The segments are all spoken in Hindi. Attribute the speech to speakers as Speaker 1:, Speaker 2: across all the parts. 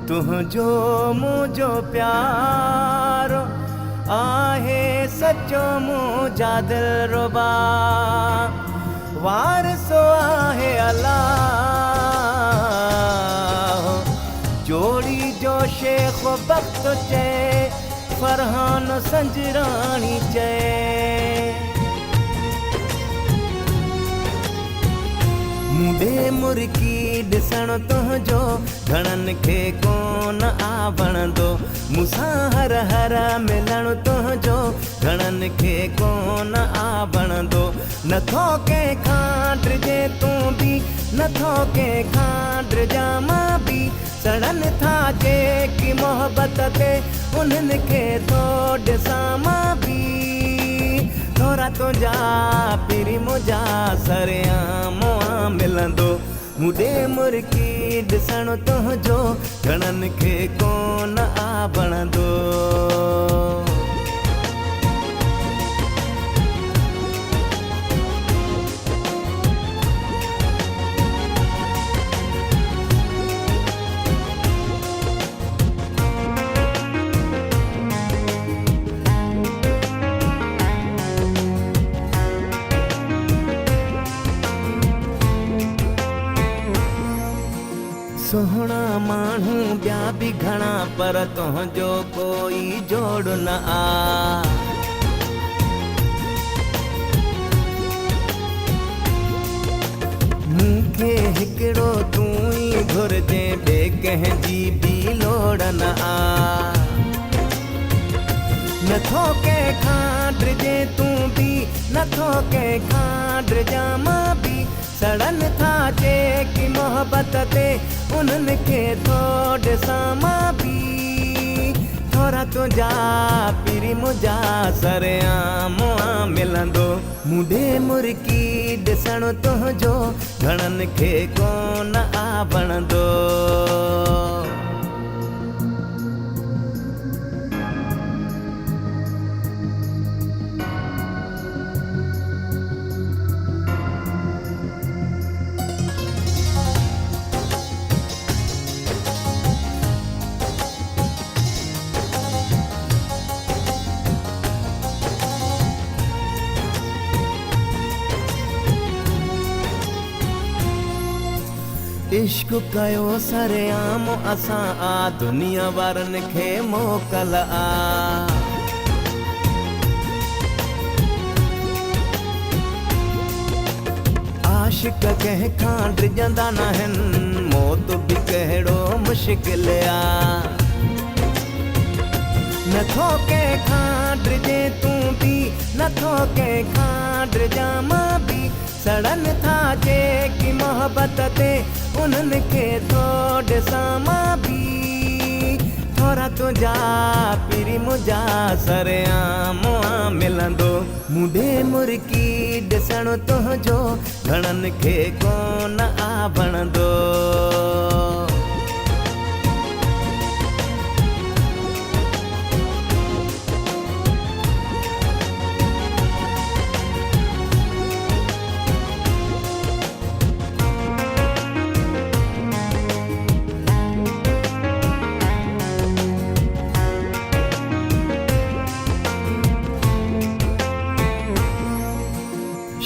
Speaker 1: तुझो मुझो प्यारो आहे सचो मुझा दिल रुबा वारसो आहे अल्लाह जोड़ी जो शेख बख्त चे फरहान संजरानी चे मुंडे मुर्की ॾिसण तुंहिंजो घणनि खे कोन आवणंदो मूंसां हर हर मिलण तुंहिंजो घणनि खे कोन आवणंदो नथो कंहिंखां डिॼे तूं बि नथो कंहिंखां डिॼां मां बि सड़नि था जेकी मोहबत ते उन्हनि खे थो ॾिसां मां बि थोरा तुंहिंजा पीरी मुंहिंजा सरियाम मिलंदो मुंडे मुर्की ॾिसण तुंहिंजो घणनि खे कोन आवणंदो सोहणा माण्हू ॿिया बि घणा पर तुंहिंजो कोई जोड़ न आ मूंखे हिकिड़ो तूं ई घुरिजे ॿिए कंहिंजी बि लोड़ न आ नथो कंहिंखां डिॼे तूं बि नथो कंहिंखां डिॼां मां बि सड़नि था जेकी मोहबत ते उन्हनि खे थो ॾिसां मां बि थोरा तुंहिंजा पीरी मुंहिंजा सरियाम मिलंदो मुंडे मुर्की ॾिसण तुंहिंजो घणनि खे कोन आवणंदो इश्क कयो सरेआम असां आ दुनिया वारनि खे मोकल आ आशिक कंहिंखां डिॼंदा न आहिनि मौत बि कहिड़ो मुश्किल आ नथो कंहिंखां डिॼे तूं बि नथो कंहिंखां डिॼां मां बि सड़नि था जेकी मोहबत ते उन्हनि खे थो ॾिसां मां बि थोरा तुंहिंजा पीरी मुंहिंजा सरियाम मिलंदो मुंडे मुर्की ॾिसण तुंहिंजो घणनि खे कोन आवणंदो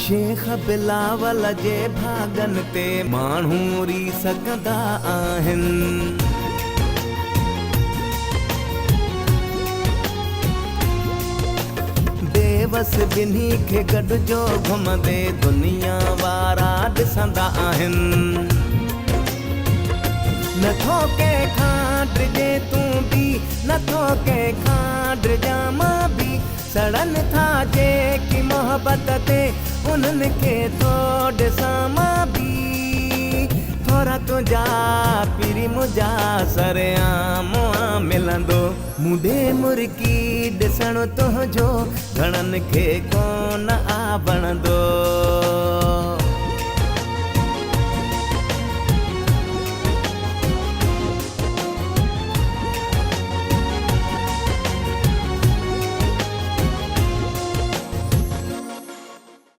Speaker 1: शेख बिलावल जे भागन ते माण्हू री सघंदा आहिनि बेवस ॿिन्ही खे गॾिजो घुमंदे दुनिया वारा ॾिसंदा आहिनि नथो कंहिंखां डिॼे तूं बि नथो कंहिंखां डिॼां मां बि सड़नि था जेकी मोहबत ते उन्हनि खे थो ॾिसां मां बि थोरा तुंहिंजा पीरी मुंहिंजा सरियाम मिलंदो मुंडे मुर्की ॾिसण तुंहिंजो घणनि खे कोन आवणंदो